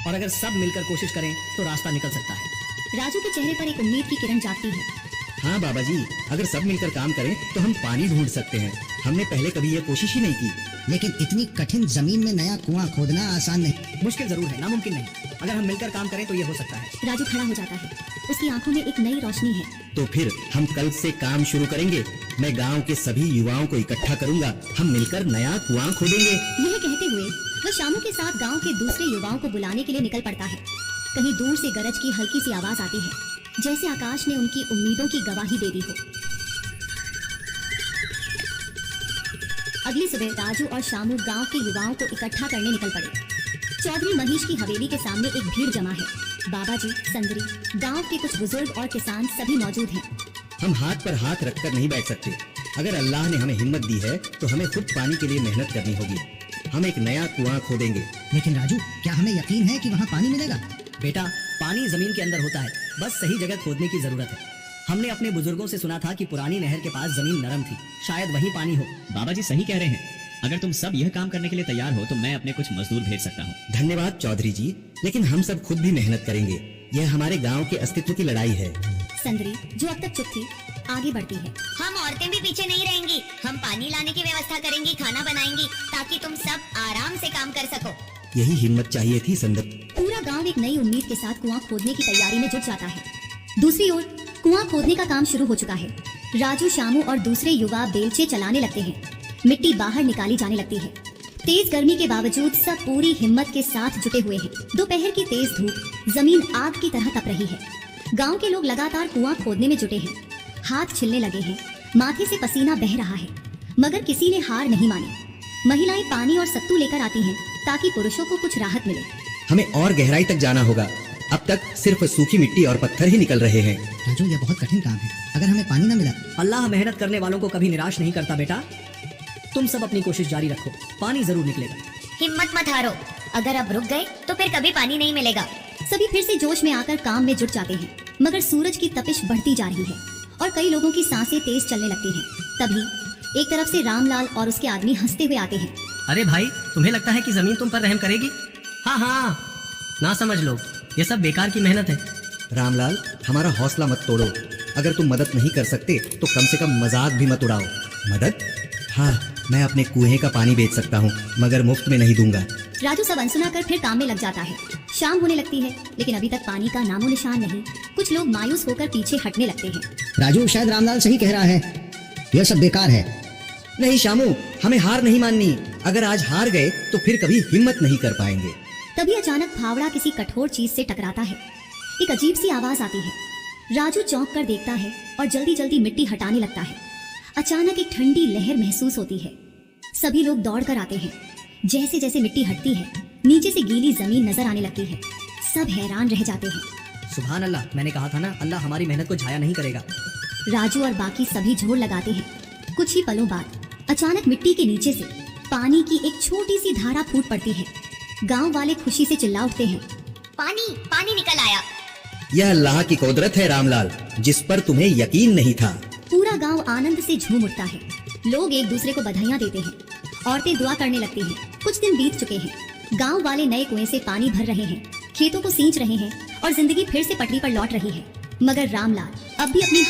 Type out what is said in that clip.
और अगर सब मिलकर कोशिश करें तो रास्ता निकल सकता है। राजू के चेहरे पर एक उम्मीद की किरण जागती है। हाँ बाबा जी, अगर सब मिलकर काम करें तो हम पानी ढूंढ सकते हैं। हमने पहले कभी ये कोशिश ही नहीं की। लेकिन इतनी कठिन जमीन में नया कुआं खोदना आसान नहीं। मुश्किल जरूर है, नामुमकिन नहीं। अगर हम मिलकर काम करें तो ये हो सकता है। राजू खड़ा हो जाता है, उसकी आंखों में एक नई रोशनी है। तो फिर हम कल से काम शुरू करेंगे। मैं गांव के सभी युवाओं को इकट्ठा करूंगा, हम मिलकर नया कुआं खोदेंगे। यह कहते हुए वह शामू के साथ गांव के दूसरे युवाओं को बुलाने के लिए निकल पड़ता है। कहीं दूर से गरज की हल्की सी आवाज आती है, जैसे आकाश ने उनकी उम्मीदों की गवाही दे दी हो। अगली सुबह राजू और शामू गांव के युवाओं को इकट्ठा करने निकल पड़े। चौधरी महेश की हवेली के सामने एक भीड़ जमा है। बाबा जी, संदरी, गांव के कुछ बुजुर्ग और किसान सभी मौजूद हैं। हम हाथ पर हाथ रखकर नहीं बैठ सकते। अगर अल्लाह ने हमें हिम्मत दी है तो हमें खुद पानी के लिए मेहनत करनी होगी। हम एक नया कुआं खोदेंगे। लेकिन राजू, क्या हमें यकीन है कि वहाँ पानी मिलेगा? बेटा, पानी जमीन के अंदर होता है, बस सही जगह खोदने की जरूरत है। हमने अपने बुजुर्गों से सुना था कि पुरानी नहर के पास जमीन नरम थी, शायद वहीं पानी हो। बाबा जी सही कह रहे हैं। अगर तुम सब यह काम करने के लिए तैयार हो तो मैं अपने कुछ मजदूर भेज सकता हूँ। धन्यवाद चौधरी जी, लेकिन हम सब खुद भी मेहनत करेंगे। यह हमारे गांव के अस्तित्व की लड़ाई है। संदरी, जो अब तक चुप थी, आगे बढ़ती है। हम औरतें भी पीछे नहीं रहेंगी। हम पानी लाने की व्यवस्था करेंगी, खाना बनाएंगी, ताकि तुम सब आराम से काम कर सको। यही हिम्मत चाहिए थी संदर। पूरा गांव एक नई उम्मीद के साथ कुआं खोदने की तैयारी में जुट जाता है। दूसरी ओर कुआं खोदने का काम शुरू हो चुका है। राजू, शामू और दूसरे युवा बेलचे चलाने लगते हैं। मिट्टी बाहर निकाली जाने लगती है। तेज गर्मी के बावजूद सब पूरी हिम्मत के साथ जुटे हुए हैं। दोपहर की तेज धूप जमीन आग की तरह तप रही है। गांव के लोग लगातार कुआं खोदने में जुटे हैं। हाथ छिलने लगे हैं, माथे से पसीना बह रहा है, मगर किसी ने हार नहीं मानी। महिलाएं पानी और सत्तू लेकर आती हैं ताकि पुरुषों को कुछ राहत मिले। हमें और गहराई तक जाना होगा। अब तक सिर्फ सूखी मिट्टी और पत्थर ही निकल रहे हैं। राजू, यह बहुत कठिन काम है। अगर हमें पानी न मिला? अल्लाह मेहनत करने वालों को कभी निराश नहीं करता बेटा। तुम सब अपनी कोशिश जारी रखो, पानी जरूर निकलेगा। हिम्मत मत हारो। अगर अब रुक गए तो फिर कभी पानी नहीं मिलेगा। सभी फिर से जोश में आकर काम में जुट जाते हैं, मगर सूरज की तपिश बढ़ती जा रही है और कई लोगों की सांसें तेज चलने लगती हैं। तभी एक तरफ से रामलाल और उसके आदमी हंसते हुए आते हैं। अरे भाई, तुम्हें लगता है कि जमीन तुम पर रहम करेगी? हाँ हाँ, ना समझ लो, ये सब बेकार की मेहनत है। रामलाल, हमारा हौसला मत तोड़ो। अगर तुम मदद नहीं कर सकते तो कम से कम मजाक भी मत उड़ाओ। मदद? हाँ, मैं अपने कुएं का पानी बेच सकता हूँ, मगर मुफ्त में नहीं दूंगा। राजू सब अनसुना कर फिर काम में लग जाता है। शाम होने लगती है, लेकिन अभी तक पानी का नामो निशान नहीं। कुछ लोग मायूस होकर पीछे हटने लगते हैं। राजू, शायद रामलाल सही कह रहा है, यह सब बेकार है। नहीं शामू, हमें हार नहीं माननी। अगर आज हार गए तो फिर कभी हिम्मत नहीं कर पाएंगे। तभी अचानक फावड़ा किसी कठोर चीज से टकराता है। एक अजीब सी आवाज आती है। राजू चौंक कर देखता है और जल्दी जल्दी मिट्टी हटाने लगता है। अचानक एक ठंडी लहर महसूस होती है। सभी लोग दौड़ कर आते हैं। जैसे जैसे मिट्टी हटती है, नीचे से गीली जमीन नजर आने लगती है। सब हैरान रह जाते हैं। सुभान अल्लाह, मैंने कहा था ना, अल्लाह हमारी मेहनत को झाया नहीं करेगा। राजू और बाकी सभी जोर लगाते हैं। कुछ ही पलों बाद अचानक मिट्टी के नीचे से पानी की एक छोटी सी धारा फूट पड़ती है। गांव वाले खुशी से चिल्ला उठते हैं। पानी पानी निकल आया। यह अल्लाह की कुदरत है रामलाल, जिस पर तुम्हें यकीन नहीं था। पूरा गांव आनंद से झूम उठता है। लोग एक दूसरे को बधाइयां देते हैं। औरतें दुआ करने लगती हैं। कुछ दिन बीत चुके हैं। गांव वाले नए कुएं से पानी भर रहे हैं, खेतों को सींच रहे हैं और जिंदगी फिर से पटरी पर लौट रही है। मगर रामलाल अब भी अपनी